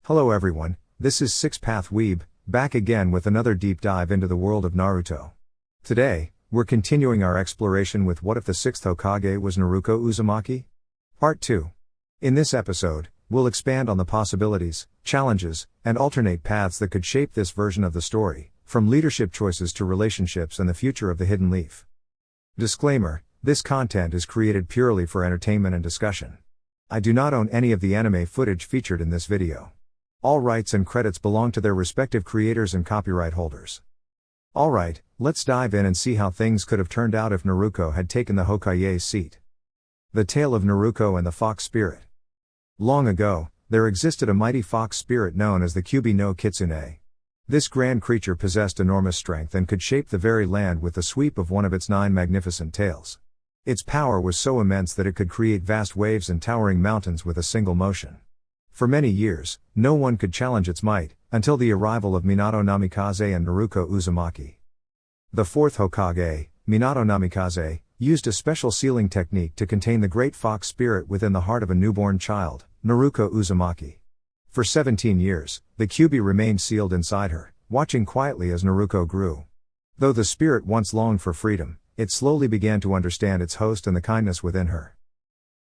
Hello everyone, this is Six Path Weeb, back again with another deep dive into the world of Naruto. Today, we're continuing our exploration with what if the sixth Hokage was Naruko Uzumaki? Part 2. In this episode, we'll expand on the possibilities, challenges, and alternate paths that could shape this version of the story, from leadership choices to relationships and the future of the Hidden Leaf. Disclaimer, this content is created purely for entertainment and discussion. I do not own any of the anime footage featured in this video. All rights and credits belong to their respective creators and copyright holders. Alright, let's dive in and see how things could have turned out if Naruko had taken the Hokage's seat. The tale of Naruko and the fox spirit. Long ago, there existed a mighty fox spirit known as the Kyuubi no Kitsune. This grand creature possessed enormous strength and could shape the very land with the sweep of one of its 9 magnificent tails. Its power was so immense that it could create vast waves and towering mountains with a single motion. For many years, no one could challenge its might, until the arrival of Minato Namikaze and Naruko Uzumaki. The fourth Hokage, Minato Namikaze, used a special sealing technique to contain the great fox spirit within the heart of a newborn child, Naruko Uzumaki. For 17 years, the Kyuubi remained sealed inside her, watching quietly as Naruko grew. Though the spirit once longed for freedom, it slowly began to understand its host and the kindness within her.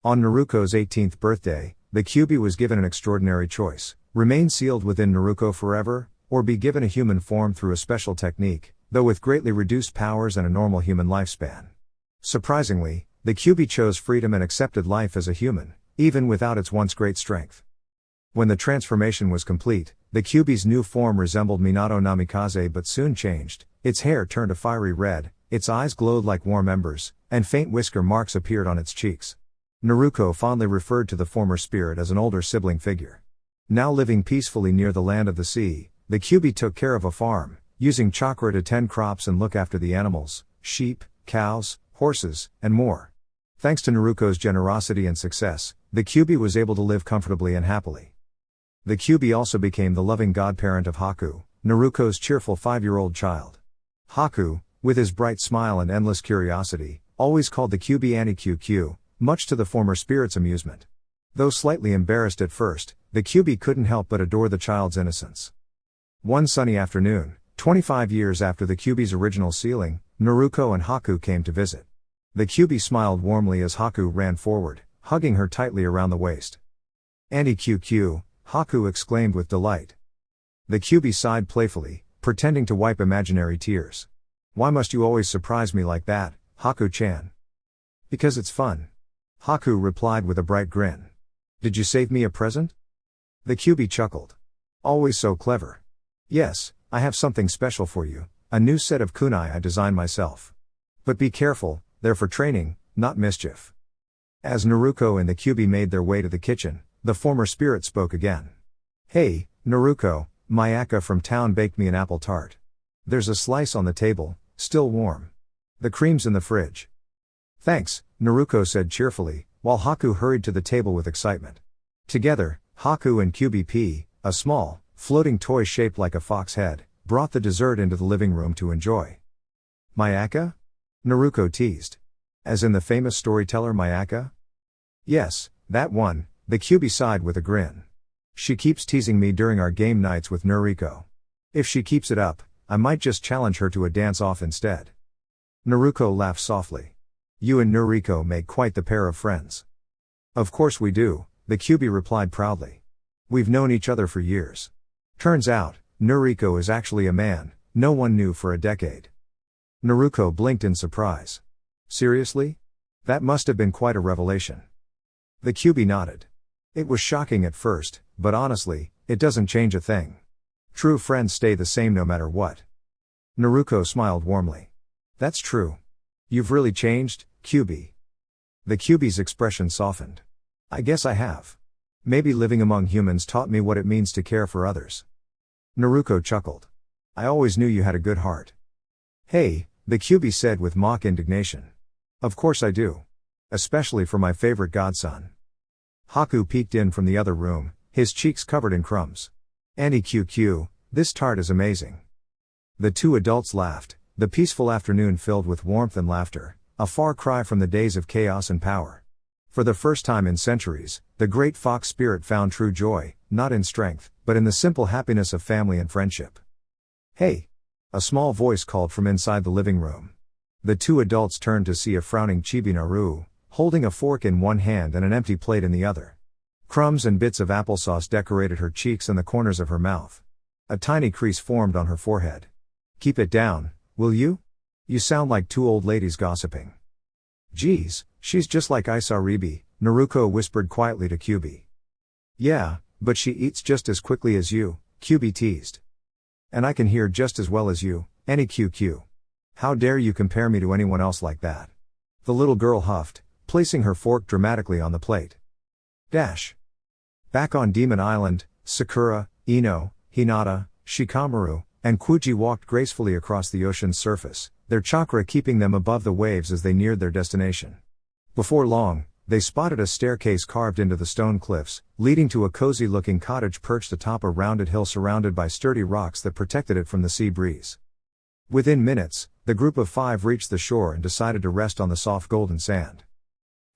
On Naruko's 18th birthday, the Kyuubi was given an extraordinary choice: remain sealed within Naruko forever, or be given a human form through a special technique, though with greatly reduced powers and a normal human lifespan. Surprisingly, the Kyuubi chose freedom and accepted life as a human, even without its once great strength. When the transformation was complete, the Kyuubi's new form resembled Minato Namikaze but soon changed. Its hair turned a fiery red, its eyes glowed like warm embers, and faint whisker marks appeared on its cheeks. Naruko fondly referred to the former spirit as an older sibling figure. Now living peacefully near the land of the sea, the Kyuubi took care of a farm, using chakra to tend crops and look after the animals, sheep, cows, horses, and more. Thanks to Naruko's generosity and success, the Kyuubi was able to live comfortably and happily. The Kyuubi also became the loving godparent of Haku, Naruko's cheerful 5-year-old child. Haku, with his bright smile and endless curiosity, always called the Kyuubi Annie QQ, much to the former spirit's amusement. Though slightly embarrassed at first, the Kyuubi couldn't help but adore the child's innocence. One sunny afternoon, 25 years after the Kyuubi's original sealing, Naruko and Haku came to visit. The Kyuubi smiled warmly as Haku ran forward, hugging her tightly around the waist. "Auntie QQ," Haku exclaimed with delight. The Kyuubi sighed playfully, pretending to wipe imaginary tears. "Why must you always surprise me like that, Haku-chan?" "Because it's fun." Haku replied with a bright grin. "Did you save me a present?" The Kyuubi chuckled. "Always so clever." "Yes, I have something special for you, a new set of kunai I designed myself. But be careful, they're for training, not mischief." As Naruko and the Kyuubi made their way to the kitchen, the former spirit spoke again. "Hey, Naruko, Mayaka from town baked me an apple tart. There's a slice on the table, still warm. The cream's in the fridge." "Thanks," Naruko said cheerfully, while Haku hurried to the table with excitement. Together, Haku and Kyuubi P, a small, floating toy shaped like a fox head, brought the dessert into the living room to enjoy. "Mayaka?" Naruko teased. "As in the famous storyteller Mayaka?" "Yes, that one," the Kyuubi sighed with a grin. "She keeps teasing me during our game nights with Naruko. If she keeps it up, I might just challenge her to a dance-off instead." Naruko laughed softly. "You and Naruko make quite the pair of friends." "Of course we do," the Kyuubi replied proudly. "We've known each other for years. Turns out, Naruko is actually a man no one knew for a decade." Naruko blinked in surprise. "Seriously? That must have been quite a revelation." The Kyuubi nodded. "It was shocking at first, but honestly, it doesn't change a thing. True friends stay the same no matter what." Naruko smiled warmly. "That's true. You've really changed, Kyuubi." The Kyuubi's expression softened. "I guess I have. Maybe living among humans taught me what it means to care for others." Naruko chuckled. "I always knew you had a good heart." "Hey," the Kyuubi said with mock indignation. "Of course I do. Especially for my favorite godson." Haku peeked in from the other room, his cheeks covered in crumbs. "Auntie QQ, this tart is amazing." The two adults laughed, the peaceful afternoon filled with warmth and laughter, a far cry from the days of chaos and power. For the first time in centuries, the great fox spirit found true joy, not in strength, but in the simple happiness of family and friendship. "Hey!" A small voice called from inside the living room. The two adults turned to see a frowning Chibi Naruko, holding a fork in one hand and an empty plate in the other. Crumbs and bits of applesauce decorated her cheeks and the corners of her mouth. A tiny crease formed on her forehead. "Keep it down, will you? You sound like two old ladies gossiping." "Geez, she's just like Isaribi," Naruko whispered quietly to Kyubi. "Yeah, but she eats just as quickly as you," Kyubi teased. "And I can hear just as well as you, any QQ. How dare you compare me to anyone else like that?" The little girl huffed, placing her fork dramatically on the plate. Back on Demon Island, Sakura, Ino, Hinata, Shikamaru, and Kuji walked gracefully across the ocean's surface, their chakra keeping them above the waves as they neared their destination. Before long, they spotted a staircase carved into the stone cliffs, leading to a cozy-looking cottage perched atop a rounded hill surrounded by sturdy rocks that protected it from the sea breeze. Within minutes, the group of 5 reached the shore and decided to rest on the soft golden sand.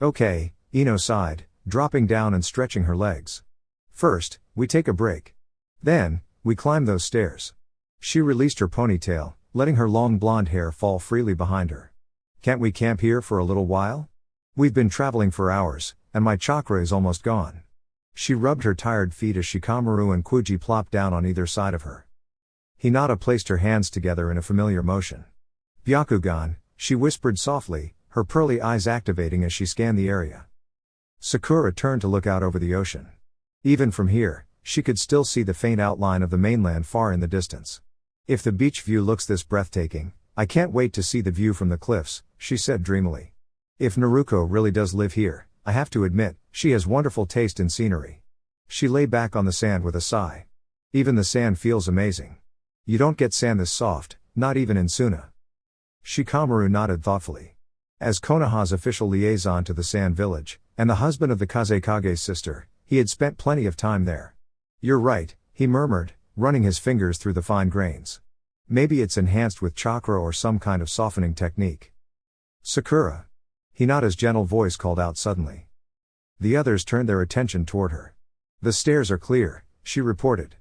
"Okay," Ino sighed, dropping down and stretching her legs. "First, we take a break. Then, we climb those stairs." She released her ponytail, letting her long blonde hair fall freely behind her. "Can't we camp here for a little while? We've been traveling for hours, and my chakra is almost gone." She rubbed her tired feet as Shikamaru and Kuji plopped down on either side of her. Hinata placed her hands together in a familiar motion. "Byakugan," she whispered softly, her pearly eyes activating as she scanned the area. Sakura turned to look out over the ocean. Even from here, she could still see the faint outline of the mainland far in the distance. "If the beach view looks this breathtaking, I can't wait to see the view from the cliffs," she said dreamily. "If Naruko really does live here, I have to admit, she has wonderful taste in scenery." She lay back on the sand with a sigh. "Even the sand feels amazing. You don't get sand this soft, not even in Suna." Shikamaru nodded thoughtfully. As Konoha's official liaison to the Sand Village, and the husband of the Kazekage's sister, he had spent plenty of time there. "You're right," he murmured, running his fingers through the fine grains. "Maybe it's enhanced with chakra or some kind of softening technique." "Sakura!" Hinata's gentle voice called out suddenly. The others turned their attention toward her. "The stairs are clear," she reported.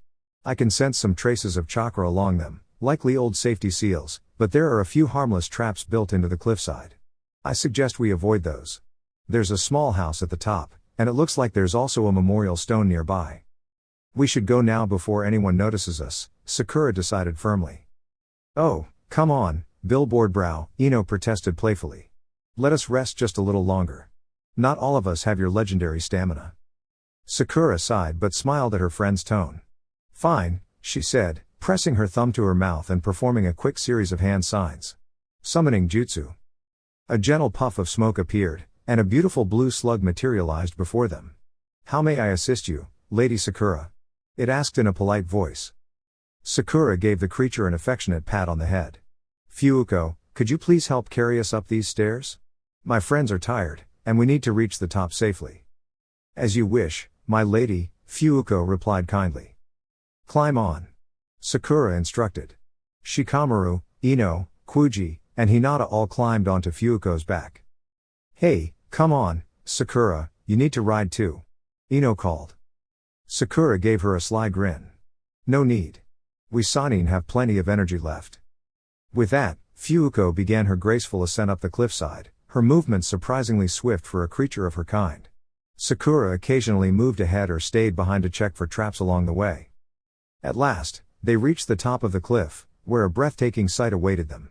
"I can sense some traces of chakra along them, likely old safety seals, but there are a few harmless traps built into the cliffside. I suggest we avoid those. There's a small house at the top, and it looks like there's also a memorial stone nearby." "We should go now before anyone notices us," Sakura decided firmly. "Oh, come on, Billboard Brow," Ino protested playfully. "Let us rest just a little longer. Not all of us have your legendary stamina." Sakura sighed but smiled at her friend's tone. "Fine," she said, pressing her thumb to her mouth and performing a quick series of hand signs. Summoning jutsu. A gentle puff of smoke appeared, and a beautiful blue slug materialized before them. "How may I assist you, Lady Sakura?" it asked in a polite voice. Sakura gave the creature an affectionate pat on the head. "Fuuko, could you please help carry us up these stairs? My friends are tired, and we need to reach the top safely." "As you wish, my lady," Fuuko replied kindly. "Climb on," Sakura instructed. Shikamaru, Ino, Kuji, and Hinata all climbed onto Fuuko's back. "Hey, come on, Sakura, you need to ride too," Ino called. Sakura gave her a sly grin. "No need. We Sanin have plenty of energy left." With that, Fuuko began her graceful ascent up the cliffside, her movements surprisingly swift for a creature of her kind. Sakura occasionally moved ahead or stayed behind to check for traps along the way. At last, they reached the top of the cliff, where a breathtaking sight awaited them.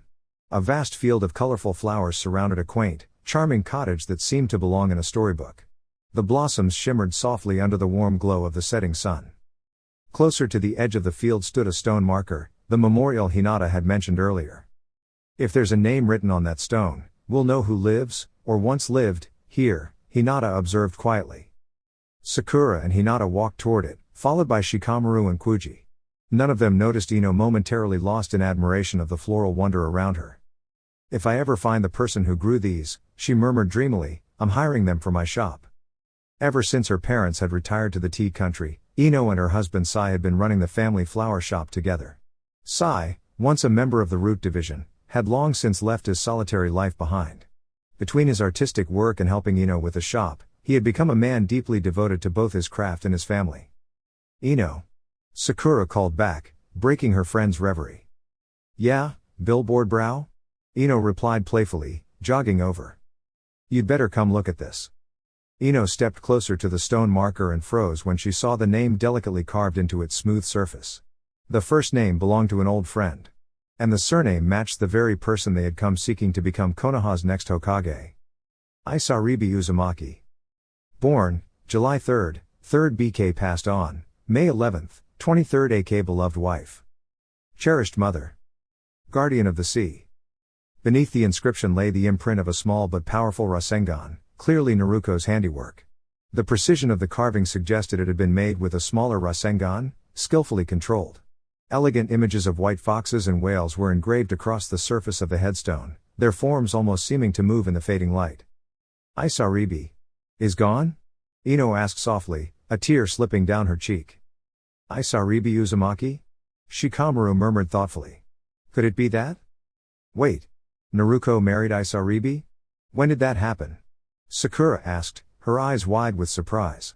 A vast field of colorful flowers surrounded a quaint, charming cottage that seemed to belong in a storybook. The blossoms shimmered softly under the warm glow of the setting sun. Closer to the edge of the field stood a stone marker, the memorial Hinata had mentioned earlier. "If there's a name written on that stone, we'll know who lives, or once lived, here," Hinata observed quietly. Sakura and Hinata walked toward it, followed by Shikamaru and Kuji. None of them noticed Ino momentarily lost in admiration of the floral wonder around her. "If I ever find the person who grew these," she murmured dreamily, "I'm hiring them for my shop." Ever since her parents had retired to the tea country, Ino and her husband Sai had been running the family flower shop together. Sai, once a member of the Root Division, had long since left his solitary life behind. Between his artistic work and helping Ino with the shop, He had become a man deeply devoted to both his craft and his family. Ino. Sakura called back, breaking her friend's reverie. Yeah, billboard brow? Ino replied playfully, jogging over. You'd better come look at this. Ino stepped closer to the stone marker and froze when she saw the name delicately carved into its smooth surface. The first name belonged to an old friend. And the surname matched the very person they had come seeking to become Konoha's next Hokage. Isaribi Uzumaki. Born, July 3rd, 3rd BK passed on, May 11th, 23rd AK beloved wife. Cherished mother. Guardian of the sea. Beneath the inscription lay the imprint of a small but powerful Rasengan, clearly Naruko's handiwork. The precision of the carving suggested it had been made with a smaller Rasengan, skillfully controlled. Elegant images of white foxes and whales were engraved across the surface of the headstone, their forms almost seeming to move in the fading light. Isaribi. Is gone? Ino asked softly, a tear slipping down her cheek. Isaribi Uzumaki? Shikamaru murmured thoughtfully. Could it be that? Wait. Naruko married Isaribi? When did that happen? Sakura asked, her eyes wide with surprise.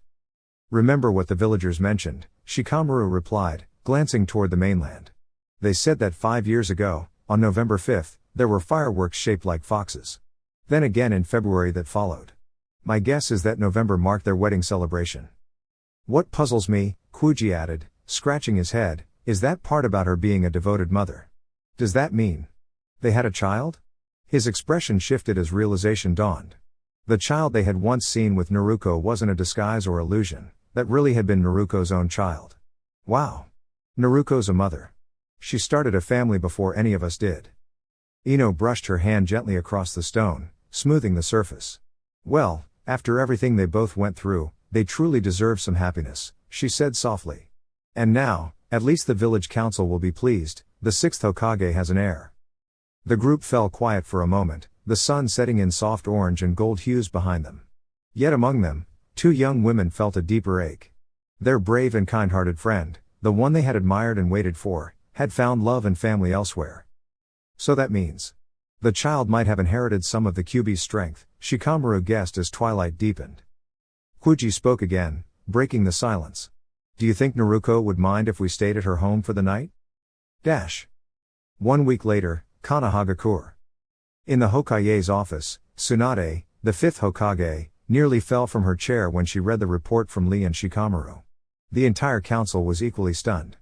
Remember what the villagers mentioned, Shikamaru replied, glancing toward the mainland. They said that 5 years ago, on November 5th, there were fireworks shaped like foxes. Then again in February that followed. My guess is that November marked their wedding celebration. What puzzles me, Kuji added, scratching his head, is that part about her being a devoted mother. Does that mean they had a child? His expression shifted as realization dawned. The child they had once seen with Naruko wasn't a disguise or illusion, that really had been Naruko's own child. Wow. Naruko's a mother. She started a family before any of us did. Ino brushed her hand gently across the stone, smoothing the surface. Well, after everything they both went through, they truly deserve some happiness, she said softly. And now, at least the village council will be pleased, the 6th Hokage has an heir. The group fell quiet for a moment, the sun setting in soft orange and gold hues behind them. Yet among them, 2 young women felt a deeper ache. Their brave and kind-hearted friend, the one they had admired and waited for, had found love and family elsewhere. So that means the child might have inherited some of the Kyuubi's strength, Shikamaru guessed as twilight deepened. Kuji spoke again, breaking the silence. Do you think Naruko would mind if we stayed at her home for the night? 1 week later, Konohagakure. In the Hokage's office, Tsunade, the 5th Hokage, nearly fell from her chair when she read the report from Lee and Shikamaru. The entire council was equally stunned.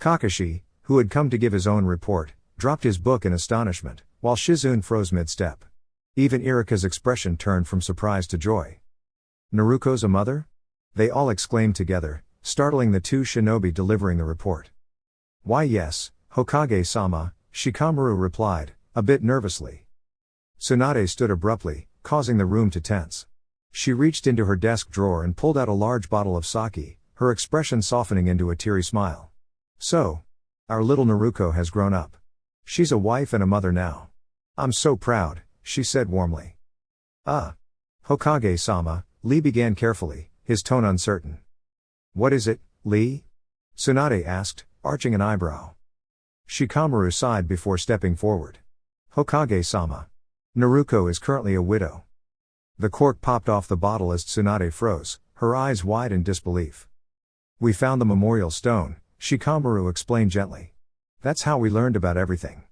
Kakashi, who had come to give his own report, dropped his book in astonishment, while Shizune froze mid-step. Even Irika's expression turned from surprise to joy. Naruko's a mother? They all exclaimed together, startling the 2 shinobi delivering the report. Why yes, Hokage-sama, Shikamaru replied, a bit nervously. Tsunade stood abruptly, causing the room to tense. She reached into her desk drawer and pulled out a large bottle of sake, her expression softening into a teary smile. So, our little Naruko has grown up. She's a wife and a mother now. I'm so proud, she said warmly. Hokage-sama, Lee began carefully, his tone uncertain. What is it, Lee? Tsunade asked, arching an eyebrow. Shikamaru sighed before stepping forward. Hokage-sama. Naruko is currently a widow. The cork popped off the bottle as Tsunade froze, her eyes wide in disbelief. We found the memorial stone, Shikamaru explained gently. That's how we learned about everything.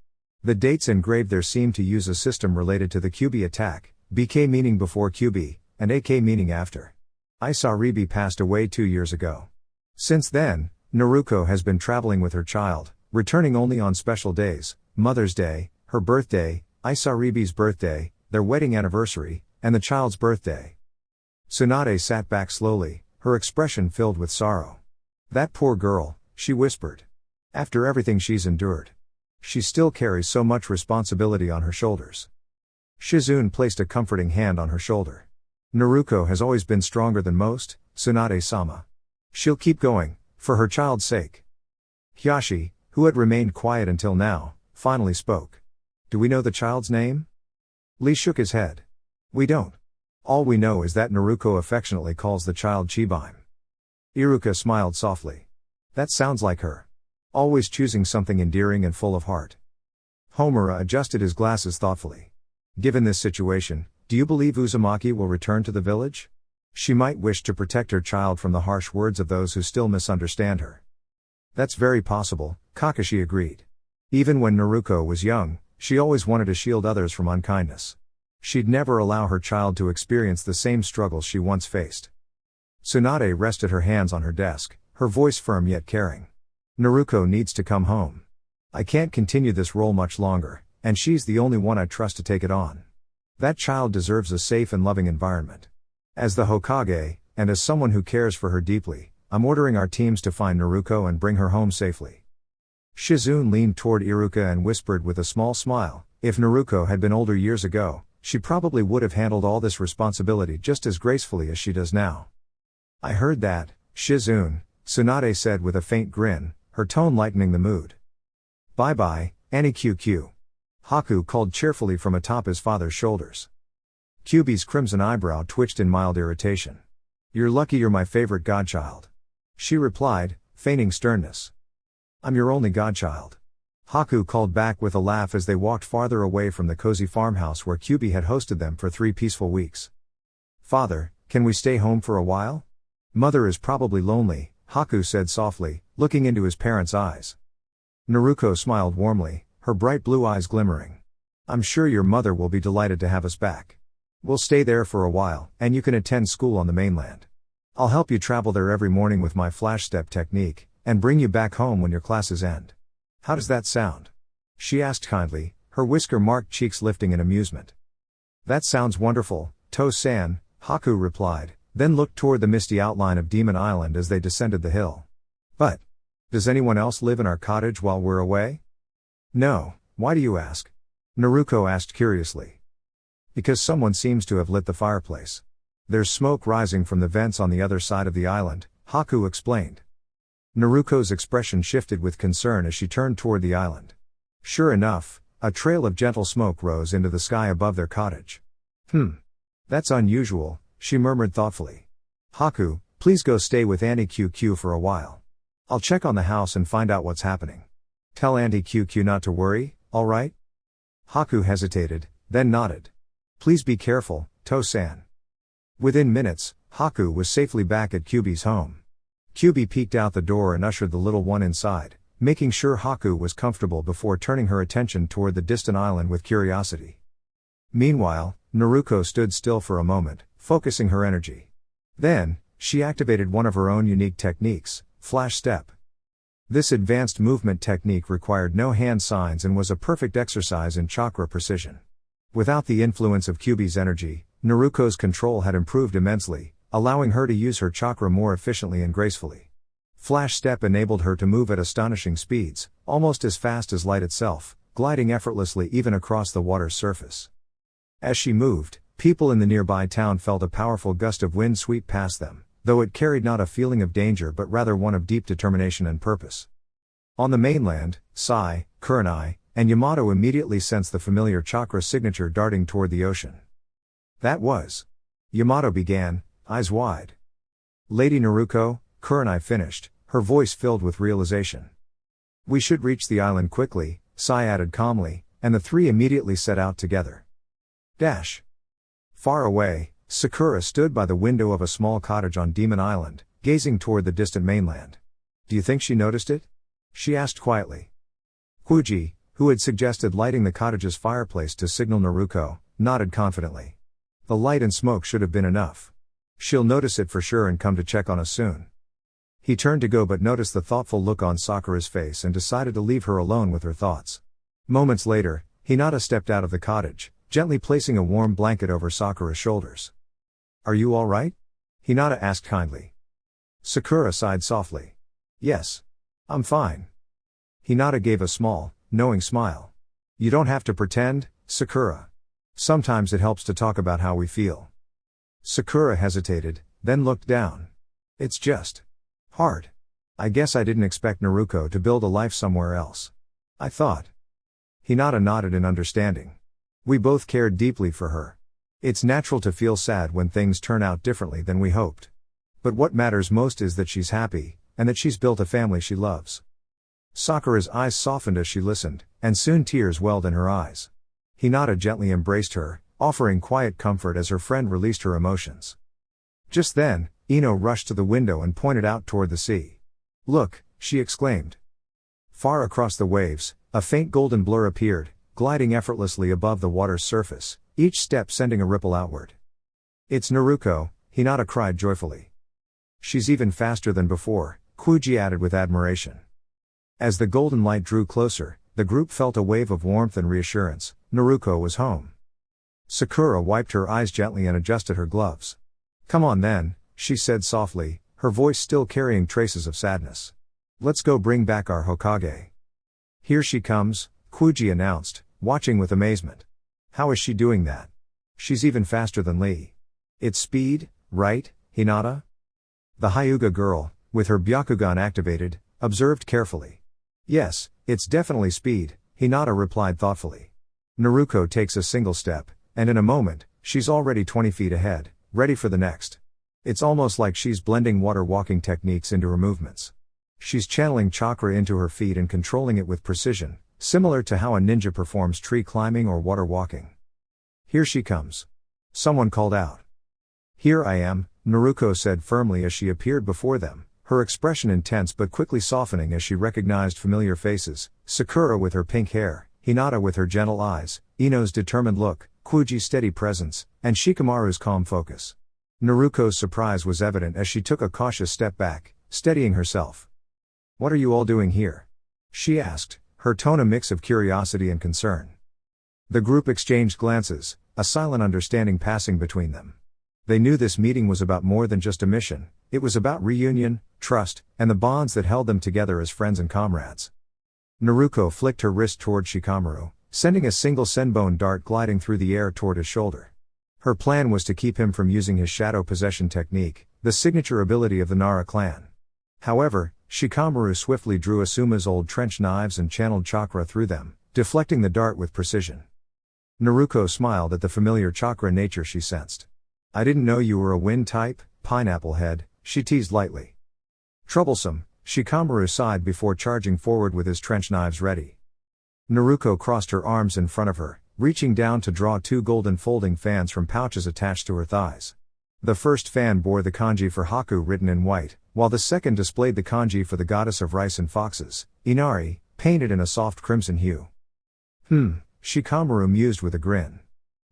The dates engraved there seemed to use a system related to the Kyuubi attack, BK meaning before Kyuubi, and AK meaning after. Isaribi passed away 2 years ago. Since then, Naruko has been traveling with her child, returning only on special days, Mother's Day, her birthday, Isaribi's birthday, their wedding anniversary, and the child's birthday. Tsunade sat back slowly, her expression filled with sorrow. That poor girl, she whispered. After everything she's endured. She still carries so much responsibility on her shoulders. Shizune placed a comforting hand on her shoulder. Naruko has always been stronger than most, Tsunade-sama. She'll keep going, for her child's sake. Hyashi, who had remained quiet until now, finally spoke. Do we know the child's name? Lee shook his head. We don't. All we know is that Naruko affectionately calls the child Chibaime. Iruka smiled softly. That sounds like her. Always choosing something endearing and full of heart. Homura adjusted his glasses thoughtfully. Given this situation, do you believe Uzumaki will return to the village? She might wish to protect her child from the harsh words of those who still misunderstand her. That's very possible, Kakashi agreed. Even when Naruko was young, she always wanted to shield others from unkindness. She'd never allow her child to experience the same struggles she once faced. Tsunade rested her hands on her desk, her voice firm yet caring. Naruko needs to come home. I can't continue this role much longer, and she's the only one I trust to take it on. That child deserves a safe and loving environment. As the Hokage, and as someone who cares for her deeply, I'm ordering our teams to find Naruko and bring her home safely. Shizune leaned toward Iruka and whispered with a small smile, if Naruko had been older years ago, she probably would have handled all this responsibility just as gracefully as she does now. I heard that, Shizune, Tsunade said with a faint grin, her tone lightening the mood. Bye-bye, Annie QQ. Haku called cheerfully from atop his father's shoulders. Kyubi's crimson eyebrow twitched in mild irritation. You're lucky you're my favorite godchild. She replied, feigning sternness. I'm your only godchild. Haku called back with a laugh as they walked farther away from the cozy farmhouse where Kyubi had hosted them for 3 peaceful weeks. Father, can we stay home for a while? Mother is probably lonely, Haku said softly, looking into his parents' eyes. Naruko smiled warmly, her bright blue eyes glimmering. I'm sure your mother will be delighted to have us back. We'll stay there for a while, and you can attend school on the mainland. I'll help you travel there every morning with my flash step technique, and bring you back home when your classes end. How does that sound? She asked kindly, her whisker-marked cheeks lifting in amusement. That sounds wonderful, To-san, Haku replied, then looked toward the misty outline of Demon Island as they descended the hill. But, does anyone else live in our cottage while we're away? No, why do you ask? Naruko asked curiously. Because someone seems to have lit the fireplace. There's smoke rising from the vents on the other side of the island, Haku explained. Naruko's expression shifted with concern as she turned toward the island. Sure enough, a trail of gentle smoke rose into the sky above their cottage. That's unusual, she murmured thoughtfully. Haku, please go stay with Auntie QQ for a while. I'll check on the house and find out what's happening. Tell Auntie QQ not to worry, alright? Haku hesitated, then nodded. Please be careful, To-san. Within minutes, Haku was safely back at Kyubi's home. Kyubi peeked out the door and ushered the little one inside, making sure Haku was comfortable before turning her attention toward the distant island with curiosity. Meanwhile, Naruko stood still for a moment, focusing her energy. Then, she activated one of her own unique techniques, Flash Step. This advanced movement technique required no hand signs and was a perfect exercise in chakra precision. Without the influence of Kyubi's energy, Naruko's control had improved immensely, allowing her to use her chakra more efficiently and gracefully. Flash Step enabled her to move at astonishing speeds, almost as fast as light itself, gliding effortlessly even across the water's surface. As she moved, people in the nearby town felt a powerful gust of wind sweep past them, though it carried not a feeling of danger but rather one of deep determination and purpose. On the mainland, Sai, Kurenai, and Yamato immediately sensed the familiar chakra signature darting toward the ocean. That was. Yamato began, eyes wide. Lady Naruko, Kurenai finished, her voice filled with realization. We should reach the island quickly, Sai added calmly, and the three immediately set out together. Far away, Sakura stood by the window of a small cottage on Demon Island, gazing toward the distant mainland. Do you think she noticed it? She asked quietly. Kuji, who had suggested lighting the cottage's fireplace to signal Naruko, nodded confidently. The light and smoke should have been enough. She'll notice it for sure and come to check on us soon. He turned to go but noticed the thoughtful look on Sakura's face and decided to leave her alone with her thoughts. Moments later, Hinata stepped out of the cottage, gently placing a warm blanket over Sakura's shoulders. Are you all right? Hinata asked kindly. Sakura sighed softly. Yes. I'm fine. Hinata gave a small, knowing smile. You don't have to pretend, Sakura. Sometimes it helps to talk about how we feel. Sakura hesitated, then looked down. It's just hard. I guess I didn't expect Naruko to build a life somewhere else. I thought. Hinata nodded in understanding. We both cared deeply for her. It's natural to feel sad when things turn out differently than we hoped. But what matters most is that she's happy, and that she's built a family she loves. Sakura's eyes softened as she listened, and soon tears welled in her eyes. Hinata gently embraced her, offering quiet comfort as her friend released her emotions. Just then, Ino rushed to the window and pointed out toward the sea. "Look," she exclaimed. Far across the waves, a faint golden blur appeared, gliding effortlessly above the water's surface, each step sending a ripple outward. "It's Naruko," Hinata cried joyfully. "She's even faster than before," Kuji added with admiration. As the golden light drew closer, the group felt a wave of warmth and reassurance. Naruko was home. Sakura wiped her eyes gently and adjusted her gloves. "Come on then," she said softly, her voice still carrying traces of sadness. "Let's go bring back our Hokage." "Here she comes," Kuji announced, watching with amazement. "How is she doing that? She's even faster than Lee." "It's speed, right, Hinata?" The Hyuga girl, with her Byakugan activated, observed carefully. "Yes, it's definitely speed," Hinata replied thoughtfully. Naruko takes a single step, and in a moment, she's already 20 feet ahead, ready for the next. It's almost like she's blending water walking techniques into her movements. She's channeling chakra into her feet and controlling it with precision, similar to how a ninja performs tree climbing or water walking. "Here she comes." Someone called out. "Here I am," Naruko said firmly as she appeared before them, her expression intense but quickly softening as she recognized familiar faces: Sakura with her pink hair, Hinata with her gentle eyes, Ino's determined look, Kuji's steady presence, and Shikamaru's calm focus. Naruko's surprise was evident as she took a cautious step back, steadying herself. "What are you all doing here?" she asked, her tone a mix of curiosity and concern. The group exchanged glances, a silent understanding passing between them. They knew this meeting was about more than just a mission, it was about reunion, trust, and the bonds that held them together as friends and comrades. Naruko flicked her wrist toward Shikamaru, sending a single senbone dart gliding through the air toward his shoulder. Her plan was to keep him from using his shadow possession technique, the signature ability of the Nara clan. However, Shikamaru swiftly drew Asuma's old trench knives and channeled chakra through them, deflecting the dart with precision. Naruko smiled at the familiar chakra nature she sensed. "I didn't know you were a wind type, pineapple head," she teased lightly. "Troublesome," Shikamaru sighed before charging forward with his trench knives ready. Naruko crossed her arms in front of her, reaching down to draw two golden folding fans from pouches attached to her thighs. The first fan bore the kanji for Haku written in white, while the second displayed the kanji for the goddess of rice and foxes, Inari, painted in a soft crimson hue. Shikamaru mused with a grin.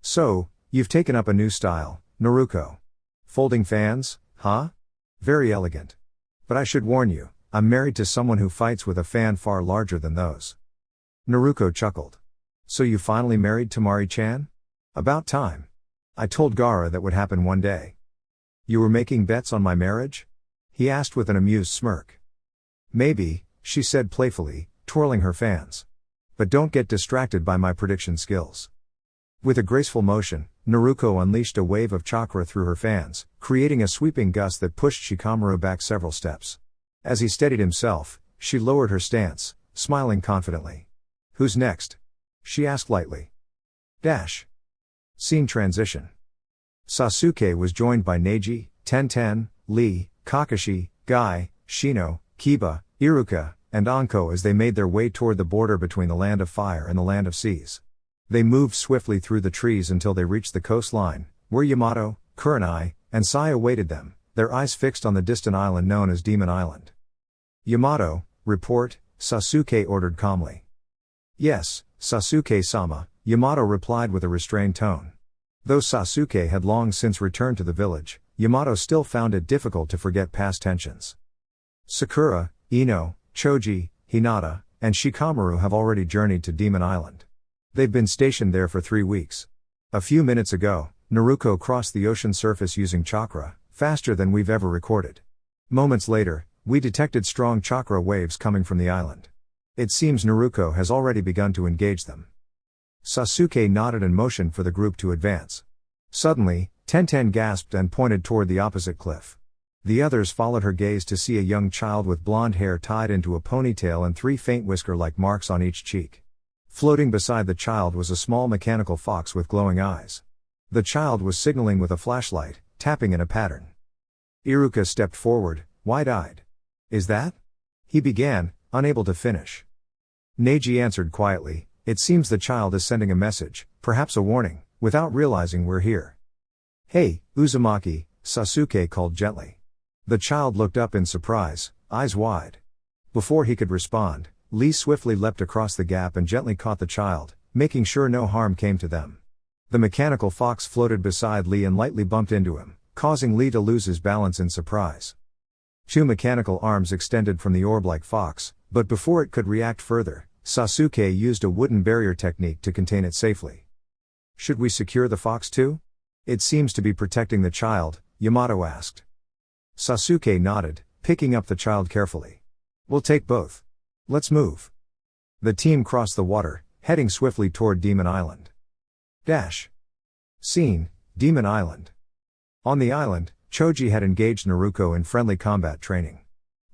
"So, you've taken up a new style, Naruko. Folding fans, huh? Very elegant. But I should warn you, I'm married to someone who fights with a fan far larger than those." Naruko chuckled. "So you finally married Tamari-chan? About time. I told Gaara that would happen one day." "You were making bets on my marriage?" he asked with an amused smirk. "Maybe," she said playfully, twirling her fans. "But don't get distracted by my prediction skills." With a graceful motion, Naruko unleashed a wave of chakra through her fans, creating a sweeping gust that pushed Shikamaru back several steps. As he steadied himself, she lowered her stance, smiling confidently. "Who's next?" she asked lightly. Scene transition. Sasuke was joined by Neji, Tenten, Lee, Kakashi, Guy, Shino, Kiba, Iruka, and Anko as they made their way toward the border between the Land of Fire and the Land of Seas. They moved swiftly through the trees until they reached the coastline, where Yamato, Kurenai, and Sai awaited them, their eyes fixed on the distant island known as Demon Island. "Yamato, report," Sasuke ordered calmly. "Yes, Sasuke-sama," Yamato replied with a restrained tone. Though Sasuke had long since returned to the village, Yamato still found it difficult to forget past tensions. "Sakura, Ino, Choji, Hinata, and Shikamaru have already journeyed to Demon Island. They've been stationed there for 3 weeks. A few minutes ago, Naruko crossed the ocean surface using chakra, faster than we've ever recorded. Moments later, we detected strong chakra waves coming from the island. It seems Naruko has already begun to engage them." Sasuke nodded and motioned for the group to advance. Suddenly, Tenten gasped and pointed toward the opposite cliff. The others followed her gaze to see a young child with blonde hair tied into a ponytail and 3 faint whisker-like marks on each cheek. Floating beside the child was a small mechanical fox with glowing eyes. The child was signaling with a flashlight, tapping in a pattern. Iruka stepped forward, wide-eyed. "Is that?" he began, unable to finish. Neji answered quietly, "It seems the child is sending a message, perhaps a warning, without realizing we're here." "Hey, Uzumaki," Sasuke called gently. The child looked up in surprise, eyes wide. Before he could respond, Lee swiftly leapt across the gap and gently caught the child, making sure no harm came to them. The mechanical fox floated beside Lee and lightly bumped into him, causing Lee to lose his balance in surprise. Two mechanical arms extended from the orb-like fox, but before it could react further, Sasuke used a wooden barrier technique to contain it safely. Should we secure the fox too? It seems to be protecting the child, Yamato asked. Sasuke nodded, picking up the child carefully. We'll take both. Let's move. The team crossed the water, heading swiftly toward Demon Island. Scene: Demon Island. On the island, Choji had engaged Naruko in friendly combat training.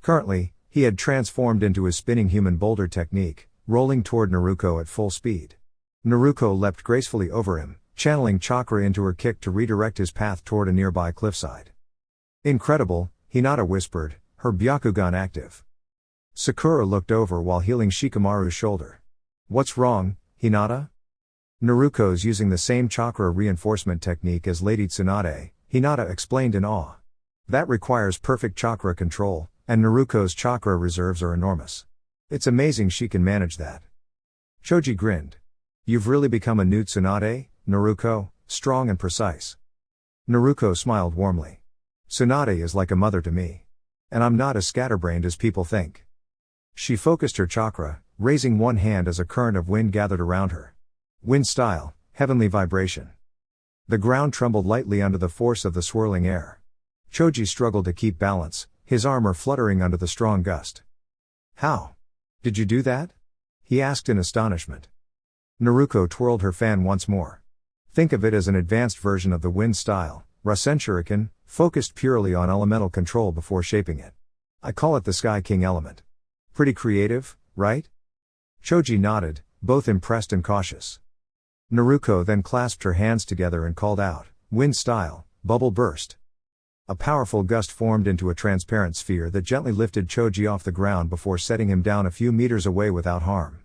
Currently, he had transformed into his spinning human boulder technique, rolling toward Naruko at full speed. Naruko leapt gracefully over him, channeling chakra into her kick to redirect his path toward a nearby cliffside. Incredible, Hinata whispered, her Byakugan active. Sakura looked over while healing Shikamaru's shoulder. What's wrong, Hinata? Naruko's using the same chakra reinforcement technique as Lady Tsunade, Hinata explained in awe. That requires perfect chakra control, and Naruko's chakra reserves are enormous. It's amazing she can manage that. Choji grinned. You've really become a new Tsunade, Naruko, strong and precise. Naruko smiled warmly. Tsunade is like a mother to me. And I'm not as scatterbrained as people think. She focused her chakra, raising one hand as a current of wind gathered around her. Wind style, heavenly vibration. The ground trembled lightly under the force of the swirling air. Choji struggled to keep balance, his armor fluttering under the strong gust. How? Did you do that? He asked in astonishment. Naruko twirled her fan once more. Think of it as an advanced version of the wind style, Rasen Shuriken, focused purely on elemental control before shaping it. I call it the Sky King element. Pretty creative, right? Choji nodded, both impressed and cautious. Naruko then clasped her hands together and called out, wind style, bubble burst. A powerful gust formed into a transparent sphere that gently lifted Choji off the ground before setting him down a few meters away without harm.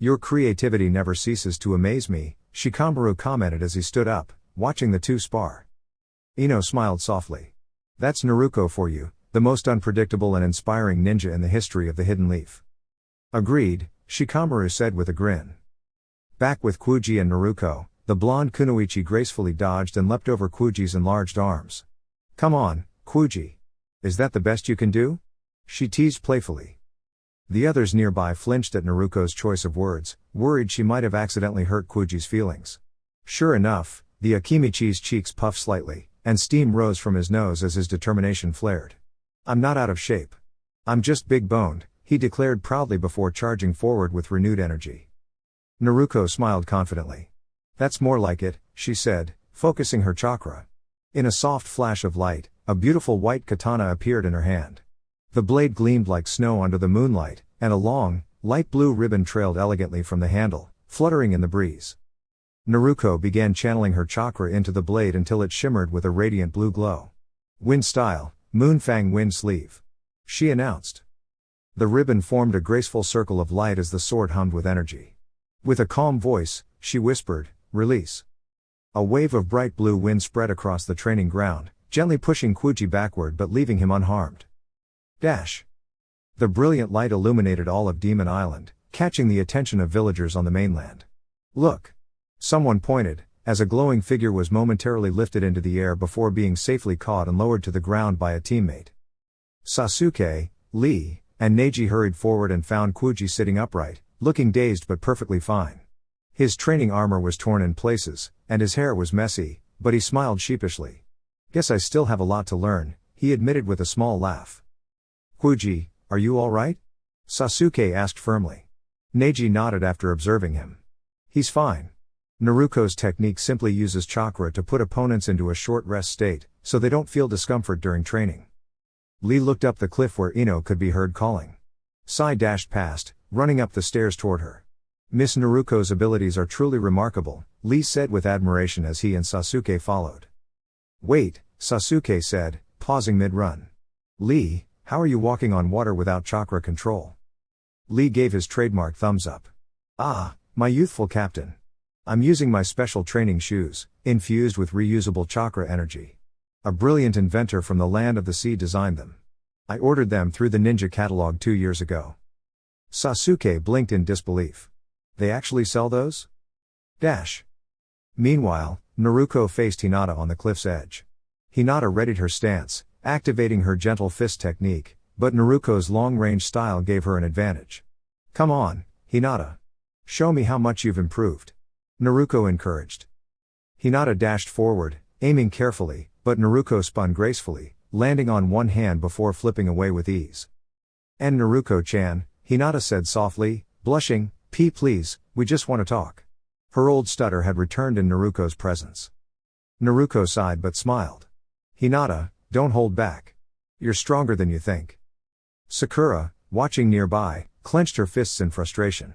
Your creativity never ceases to amaze me, Shikamaru commented as he stood up, watching the two spar. Ino smiled softly. That's Naruko for you, the most unpredictable and inspiring ninja in the history of the Hidden Leaf. Agreed, Shikamaru said with a grin. Back with Kuji and Naruko, the blonde Kunoichi gracefully dodged and leapt over Kuji's enlarged arms. Come on, Kuji. Is that the best you can do? She teased playfully. The others nearby flinched at Naruko's choice of words, worried she might have accidentally hurt Kuji's feelings. Sure enough, the Akimichi's cheeks puffed slightly, and steam rose from his nose as his determination flared. I'm not out of shape. I'm just big-boned, he declared proudly before charging forward with renewed energy. Naruko smiled confidently. That's more like it, she said, focusing her chakra. In a soft flash of light, a beautiful white katana appeared in her hand. The blade gleamed like snow under the moonlight, and a long, light blue ribbon trailed elegantly from the handle, fluttering in the breeze. Naruko began channeling her chakra into the blade until it shimmered with a radiant blue glow. Wind style, Moonfang wind sleeve. She announced. The ribbon formed a graceful circle of light as the sword hummed with energy. With a calm voice, she whispered, release. A wave of bright blue wind spread across the training ground, gently pushing Kuji backward but leaving him unharmed. The brilliant light illuminated all of Demon Island, catching the attention of villagers on the mainland. Look! Someone pointed, as a glowing figure was momentarily lifted into the air before being safely caught and lowered to the ground by a teammate. Sasuke, Lee, and Neji hurried forward and found Kuji sitting upright, looking dazed but perfectly fine. His training armor was torn in places, and his hair was messy, but he smiled sheepishly. Guess I still have a lot to learn, he admitted with a small laugh. Kuji, are you all right? Sasuke asked firmly. Neji nodded after observing him. He's fine. Naruko's technique simply uses chakra to put opponents into a short rest state, so they don't feel discomfort during training. Lee looked up the cliff where Ino could be heard calling. Sai dashed past, running up the stairs toward her. Miss Naruko's abilities are truly remarkable, Lee said with admiration as he and Sasuke followed. Wait, Sasuke said, pausing mid-run. Lee, how are you walking on water without chakra control? Lee gave his trademark thumbs up. Ah, my youthful captain. I'm using my special training shoes, infused with reusable chakra energy. A brilliant inventor from the land of the sea designed them. I ordered them through the ninja catalog 2 years ago. Sasuke blinked in disbelief. They actually sell those? Dash. Meanwhile, Naruko faced Hinata on the cliff's edge. Hinata readied her stance, activating her gentle fist technique, but Naruko's long-range style gave her an advantage. Come on, Hinata. Show me how much you've improved. Naruko encouraged. Hinata dashed forward, aiming carefully, but Naruko spun gracefully, landing on one hand before flipping away with ease. And Naruko-chan, Hinata said softly, blushing, please, we just want to talk. Her old stutter had returned in Naruko's presence. Naruko sighed but smiled. Hinata, don't hold back. You're stronger than you think. Sakura, watching nearby, clenched her fists in frustration.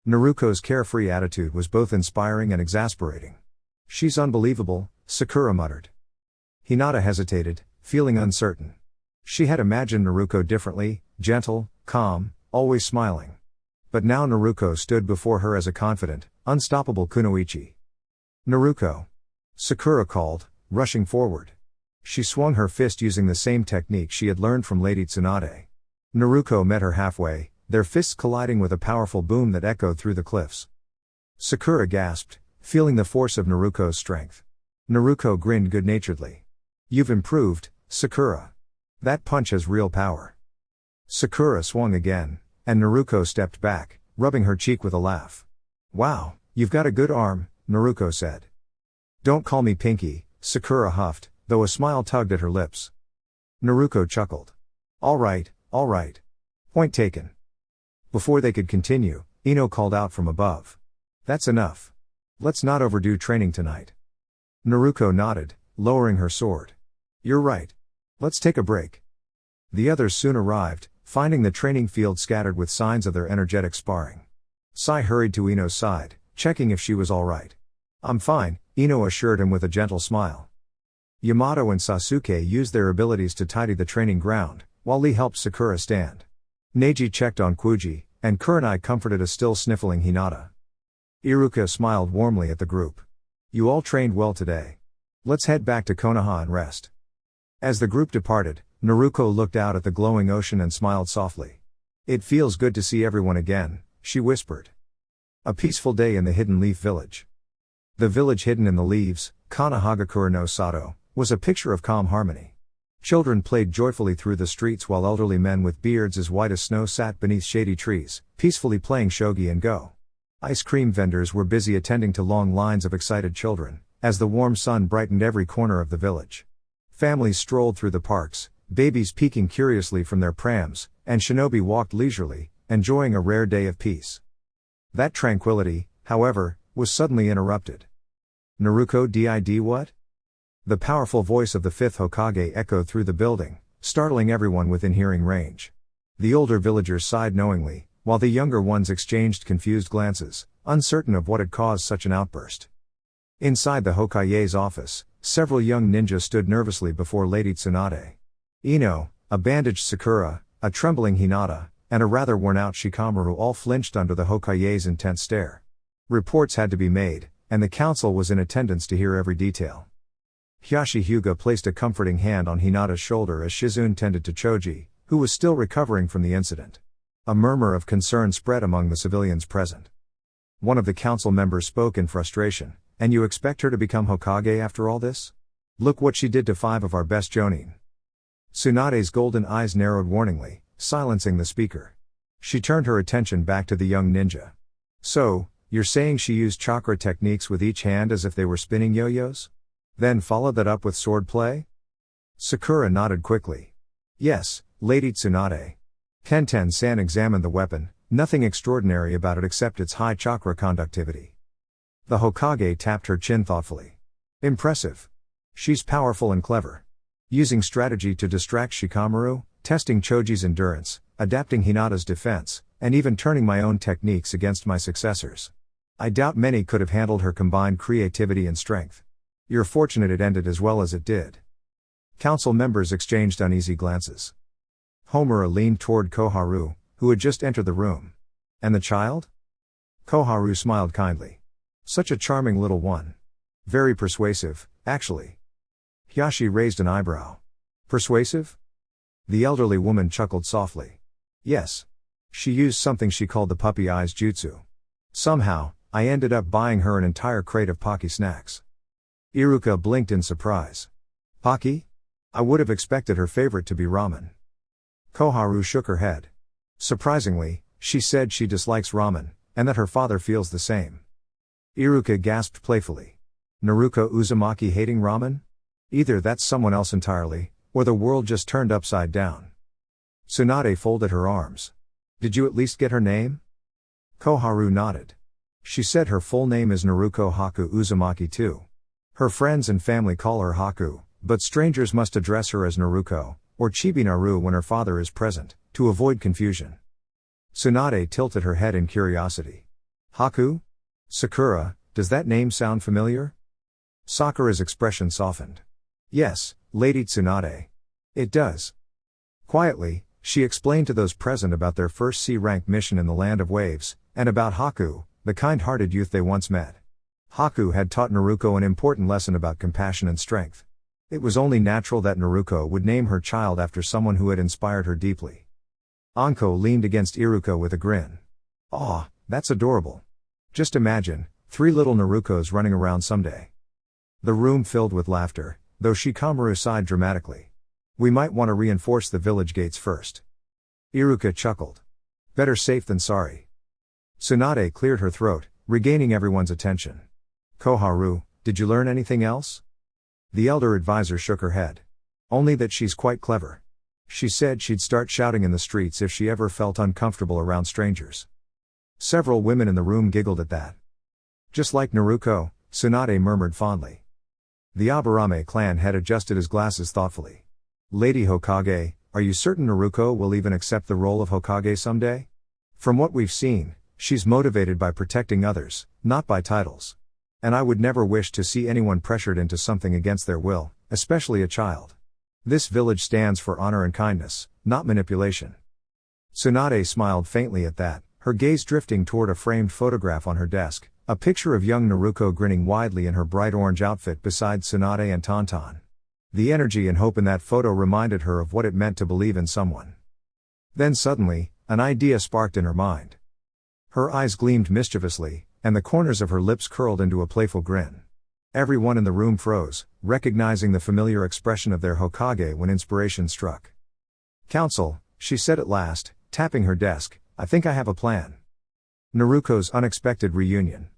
Naruko's carefree attitude was both inspiring and exasperating. She's unbelievable, Sakura muttered. Hinata hesitated, feeling uncertain. She had imagined Naruko differently, gentle, calm, always smiling. But now Naruko stood before her as a confident, unstoppable kunoichi. Naruko. Sakura called, rushing forward. She swung her fist using the same technique she had learned from Lady Tsunade. Naruko met her halfway, their fists colliding with a powerful boom that echoed through the cliffs. Sakura gasped, feeling the force of Naruko's strength. Naruko grinned good-naturedly. You've improved, Sakura. That punch has real power. Sakura swung again, and Naruko stepped back, rubbing her cheek with a laugh. Wow, you've got a good arm, Naruko said. Don't call me Pinky, Sakura huffed, though a smile tugged at her lips. Naruko chuckled. All right. Point taken. Before they could continue, Ino called out from above. That's enough. Let's not overdo training tonight. Naruko nodded, lowering her sword. You're right. Let's take a break. The others soon arrived, finding the training field scattered with signs of their energetic sparring. Sai hurried to Ino's side, checking if she was all right. I'm fine, Ino assured him with a gentle smile. Yamato and Sasuke used their abilities to tidy the training ground, while Lee helped Sakura stand. Neji checked on Kuji, and Kurenai comforted a still sniffling Hinata. Iruka smiled warmly at the group. You all trained well today. Let's head back to Konoha and rest. As the group departed, Naruko looked out at the glowing ocean and smiled softly. It feels good to see everyone again, she whispered. A peaceful day in the Hidden Leaf Village. The village hidden in the leaves, Kanahagakure no Sato, was a picture of calm harmony. Children played joyfully through the streets while elderly men with beards as white as snow sat beneath shady trees, peacefully playing shogi and go. Ice cream vendors were busy attending to long lines of excited children, as the warm sun brightened every corner of the village. Families strolled through the parks, babies peeking curiously from their prams, and shinobi walked leisurely, enjoying a rare day of peace. That tranquility, however, was suddenly interrupted. Naruko did what? The powerful voice of the fifth Hokage echoed through the building, startling everyone within hearing range. The older villagers sighed knowingly, while the younger ones exchanged confused glances, uncertain of what had caused such an outburst. Inside the Hokage's office, several young ninjas stood nervously before Lady Tsunade. Ino, a bandaged Sakura, a trembling Hinata, and a rather worn-out Shikamaru all flinched under the Hokage's intense stare. Reports had to be made, and the council was in attendance to hear every detail. Hyashi Hyuga placed a comforting hand on Hinata's shoulder as Shizune tended to Choji, who was still recovering from the incident. A murmur of concern spread among the civilians present. One of the council members spoke in frustration. And you expect her to become Hokage after all this? Look what she did to 5 of our best Jonin. Tsunade's golden eyes narrowed warningly, silencing the speaker. She turned her attention back to the young ninja. So, you're saying she used chakra techniques with each hand as if they were spinning yo-yos? Then followed that up with sword play? Sakura nodded quickly. Yes, Lady Tsunade. Kenten-san examined the weapon, nothing extraordinary about it except its high chakra conductivity. The Hokage tapped her chin thoughtfully. Impressive. She's powerful and clever. Using strategy to distract Shikamaru, testing Choji's endurance, adapting Hinata's defense, and even turning my own techniques against my successors. I doubt many could have handled her combined creativity and strength. You're fortunate it ended as well as it did. Council members exchanged uneasy glances. Homura leaned toward Koharu, who had just entered the room. And the child? Koharu smiled kindly. Such a charming little one. Very persuasive, actually. Hyashi raised an eyebrow. Persuasive? The elderly woman chuckled softly. Yes. She used something she called the puppy eyes jutsu. Somehow, I ended up buying her an entire crate of Pocky snacks. Iruka blinked in surprise. Pocky? I would have expected her favorite to be ramen. Koharu shook her head. Surprisingly, she said she dislikes ramen, and that her father feels the same. Iruka gasped playfully. Naruko Uzumaki hating ramen? Either that's someone else entirely, or the world just turned upside down. Tsunade folded her arms. Did you at least get her name? Koharu nodded. She said her full name is Naruko Haku Uzumaki too. Her friends and family call her Haku, but strangers must address her as Naruko, or Chibi Naru when her father is present, to avoid confusion. Tsunade tilted her head in curiosity. Haku? Sakura, does that name sound familiar? Sakura's expression softened. Yes, Lady Tsunade. It does. Quietly, she explained to those present about their first C-rank mission in the Land of Waves, and about Haku, the kind-hearted youth they once met. Haku had taught Naruko an important lesson about compassion and strength. It was only natural that Naruko would name her child after someone who had inspired her deeply. Anko leaned against Iruka with a grin. Aw, that's adorable. Just imagine, 3 little Narukos running around someday. The room filled with laughter, though Shikamaru sighed dramatically. We might want to reinforce the village gates first. Iruka chuckled. Better safe than sorry. Tsunade cleared her throat, regaining everyone's attention. Koharu, did you learn anything else? The elder advisor shook her head. Only that she's quite clever. She said she'd start shouting in the streets if she ever felt uncomfortable around strangers. Several women in the room giggled at that. Just like Naruko, Tsunade murmured fondly. The Aburame clan had adjusted his glasses thoughtfully. Lady Hokage, are you certain Naruko will even accept the role of Hokage someday? From what we've seen, she's motivated by protecting others, not by titles. And I would never wish to see anyone pressured into something against their will, especially a child. This village stands for honor and kindness, not manipulation. Tsunade smiled faintly at that, her gaze drifting toward a framed photograph on her desk, a picture of young Naruko grinning widely in her bright orange outfit beside Tsunade and Tonton. The energy and hope in that photo reminded her of what it meant to believe in someone. Then suddenly, an idea sparked in her mind. Her eyes gleamed mischievously, and the corners of her lips curled into a playful grin. Everyone in the room froze, recognizing the familiar expression of their Hokage when inspiration struck. Council, she said at last, tapping her desk, I think I have a plan. Naruko's unexpected reunion.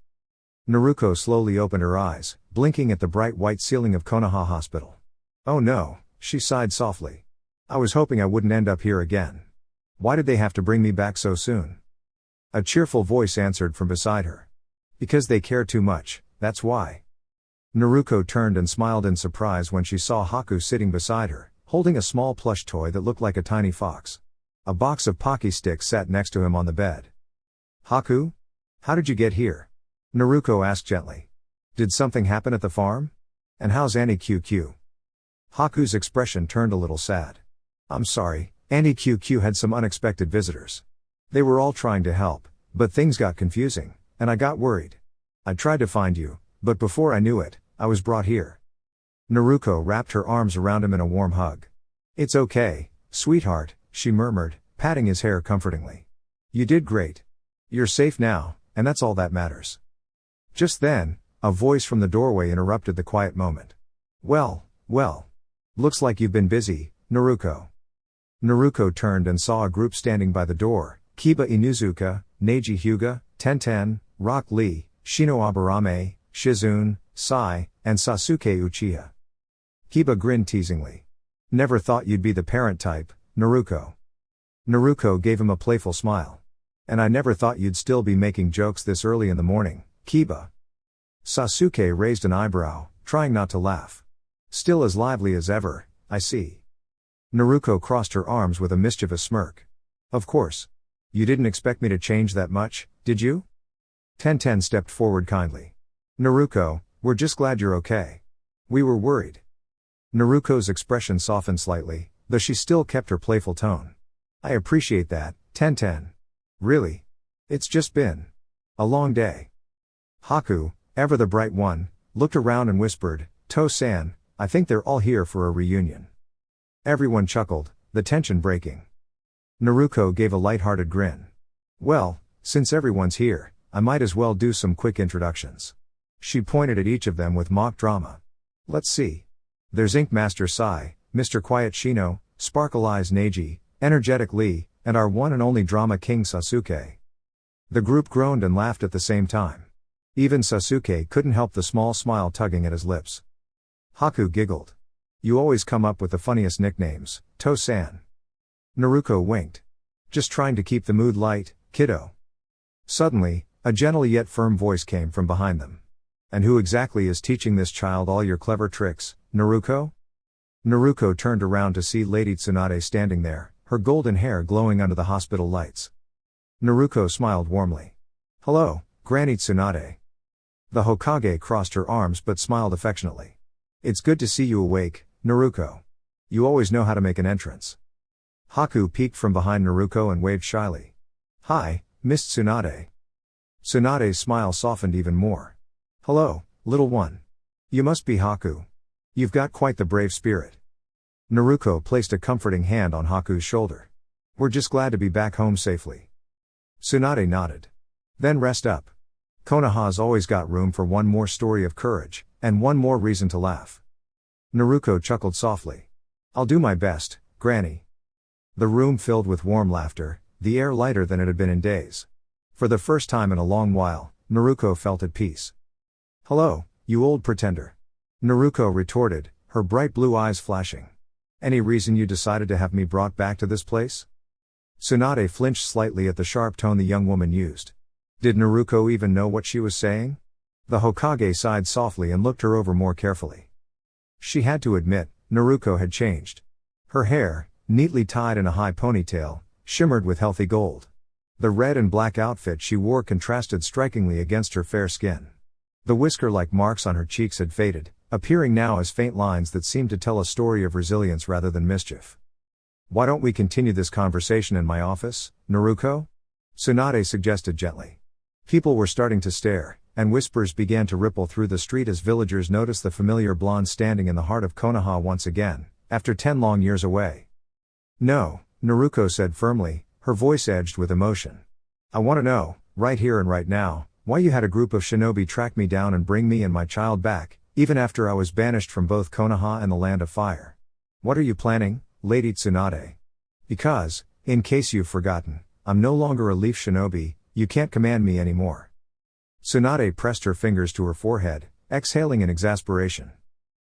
Naruko slowly opened her eyes, blinking at the bright white ceiling of Konoha Hospital. Oh no, she sighed softly. I was hoping I wouldn't end up here again. Why did they have to bring me back so soon? A cheerful voice answered from beside her. Because they care too much, that's why. Naruko turned and smiled in surprise when she saw Haku sitting beside her, holding a small plush toy that looked like a tiny fox. A box of Pocky sticks sat next to him on the bed. Haku? How did you get here? Naruko asked gently. Did something happen at the farm? And how's Auntie QQ? Haku's expression turned a little sad. I'm sorry, Auntie QQ had some unexpected visitors. They were all trying to help, but things got confusing, and I got worried. I tried to find you, but before I knew it, I was brought here. Naruko wrapped her arms around him in a warm hug. It's okay, sweetheart, she murmured, patting his hair comfortingly. You did great. You're safe now, and that's all that matters. Just then, a voice from the doorway interrupted the quiet moment. Well. Looks like you've been busy, Naruko. Naruko turned and saw a group standing by the door, Kiba Inuzuka, Neji Hyuga, Tenten, Rock Lee, Shino Aburame, Shizune, Sai, and Sasuke Uchiha. Kiba grinned teasingly. Never thought you'd be the parent type, Naruko. Naruko gave him a playful smile. And I never thought you'd still be making jokes this early in the morning, Kiba. Sasuke raised an eyebrow, trying not to laugh. Still as lively as ever, I see. Naruko crossed her arms with a mischievous smirk. Of course. You didn't expect me to change that much, did you? Tenten stepped forward kindly. Naruko, we're just glad you're okay. We were worried. Naruko's expression softened slightly, though she still kept her playful tone. I appreciate that, Tenten. Really? It's just been a long day. Haku, ever the bright one, looked around and whispered, To-san, I think they're all here for a reunion. Everyone chuckled, the tension breaking. Naruko gave a light-hearted grin. Well, since everyone's here, I might as well do some quick introductions. She pointed at each of them with mock drama. Let's see. There's Ink Master Sai, Mr. Quiet Shino, Sparkle Eyes Neji, Energetic Lee, and our one and only drama king Sasuke. The group groaned and laughed at the same time. Even Sasuke couldn't help the small smile tugging at his lips. Haku giggled. You always come up with the funniest nicknames, To-san. Naruko winked. Just trying to keep the mood light, kiddo. Suddenly, a gentle yet firm voice came from behind them. And who exactly is teaching this child all your clever tricks, Naruko? Naruko turned around to see Lady Tsunade standing there, her golden hair glowing under the hospital lights. Naruko smiled warmly. Hello, Granny Tsunade. The Hokage crossed her arms but smiled affectionately. It's good to see you awake, Naruko. You always know how to make an entrance. Haku peeked from behind Naruko and waved shyly. Hi, Miss Tsunade. Tsunade's smile softened even more. Hello, little one. You must be Haku. You've got quite the brave spirit. Naruko placed a comforting hand on Haku's shoulder. We're just glad to be back home safely. Tsunade nodded. Then rest up. Konoha's always got room for one more story of courage, and one more reason to laugh. Naruko chuckled softly. I'll do my best, Granny. The room filled with warm laughter, the air lighter than it had been in days. For the first time in a long while, Naruko felt at peace. Hello, you old pretender. Naruko retorted, her bright blue eyes flashing. Any reason you decided to have me brought back to this place? Tsunade flinched slightly at the sharp tone the young woman used. Did Naruko even know what she was saying? The Hokage sighed softly and looked her over more carefully. She had to admit, Naruko had changed. Her hair, neatly tied in a high ponytail, shimmered with healthy gold. The red and black outfit she wore contrasted strikingly against her fair skin. The whisker-like marks on her cheeks had faded, appearing now as faint lines that seemed to tell a story of resilience rather than mischief. Why don't we continue this conversation in my office, Naruko? Tsunade suggested gently. People were starting to stare, and whispers began to ripple through the street as villagers noticed the familiar blonde standing in the heart of Konoha once again, after 10 long years away. No, Naruko said firmly, her voice edged with emotion. I want to know, right here and right now, why you had a group of shinobi track me down and bring me and my child back, even after I was banished from both Konoha and the Land of Fire. What are you planning, Lady Tsunade? Because, in case you've forgotten, I'm no longer a leaf shinobi, you can't command me anymore. Tsunade pressed her fingers to her forehead, exhaling in exasperation.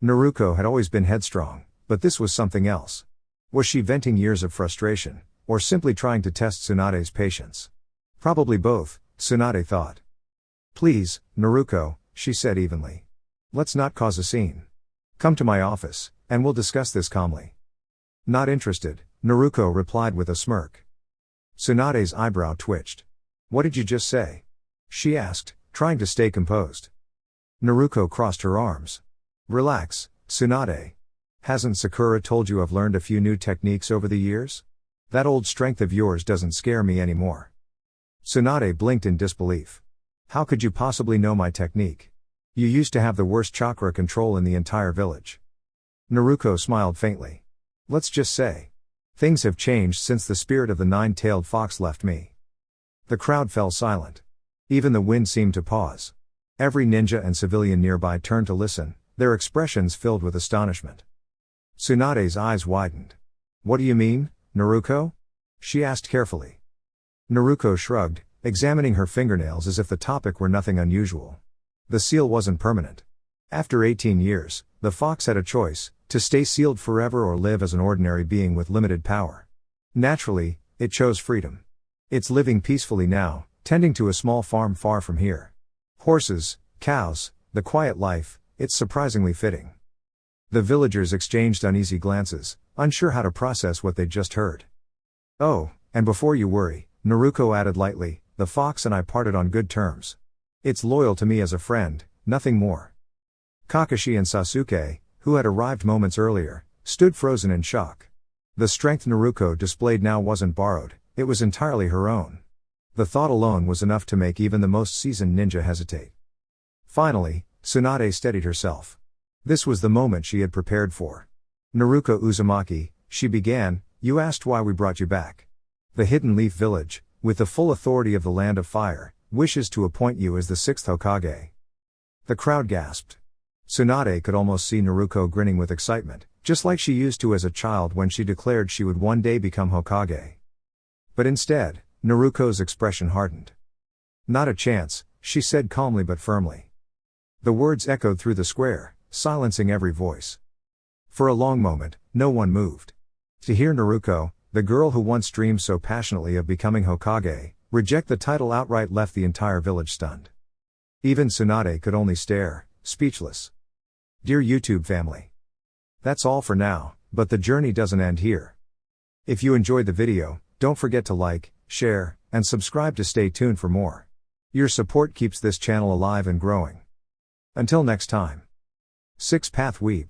Naruko had always been headstrong, but this was something else. Was she venting years of frustration, or simply trying to test Tsunade's patience? Probably both, Tsunade thought. Please, Naruko, she said evenly. Let's not cause a scene. Come to my office, and we'll discuss this calmly. Not interested, Naruko replied with a smirk. Tsunade's eyebrow twitched. What did you just say? She asked, trying to stay composed. Naruko crossed her arms. Relax, Tsunade. Hasn't Sakura told you I've learned a few new techniques over the years? That old strength of yours doesn't scare me anymore. Tsunade blinked in disbelief. How could you possibly know my technique? You used to have the worst chakra control in the entire village. Naruko smiled faintly. Let's just say. Things have changed since the spirit of the nine-tailed fox left me. The crowd fell silent. Even the wind seemed to pause. Every ninja and civilian nearby turned to listen, their expressions filled with astonishment. Tsunade's eyes widened. What do you mean, Naruko? She asked carefully. Naruko shrugged, examining her fingernails as if the topic were nothing unusual. The seal wasn't permanent. After 18 years, the fox had a choice, to stay sealed forever or live as an ordinary being with limited power. Naturally, it chose freedom. It's living peacefully now, tending to a small farm far from here. Horses, cows, the quiet life, it's surprisingly fitting. The villagers exchanged uneasy glances, unsure how to process what they'd just heard. Oh, and before you worry, Naruko added lightly, the fox and I parted on good terms. It's loyal to me as a friend, nothing more. Kakashi and Sasuke, who had arrived moments earlier, stood frozen in shock. The strength Naruko displayed now wasn't borrowed, it was entirely her own. The thought alone was enough to make even the most seasoned ninja hesitate. Finally, Tsunade steadied herself. This was the moment she had prepared for. "Naruko Uzumaki," she began, "you asked why we brought you back. The Hidden Leaf Village, with the full authority of the Land of Fire, wishes to appoint you as the 6th Hokage." The crowd gasped. Tsunade could almost see Naruko grinning with excitement, just like she used to as a child when she declared she would one day become Hokage. But instead, Naruko's expression hardened. "Not a chance," she said calmly but firmly. The words echoed through the square, silencing every voice. For a long moment, no one moved. To hear Naruko, the girl who once dreamed so passionately of becoming Hokage, reject the title outright left the entire village stunned. Even Tsunade could only stare, speechless. Dear YouTube family. That's all for now, but the journey doesn't end here. If you enjoyed the video, don't forget to like, share, and subscribe to stay tuned for more. Your support keeps this channel alive and growing. Until next time. 6 Path Weeb.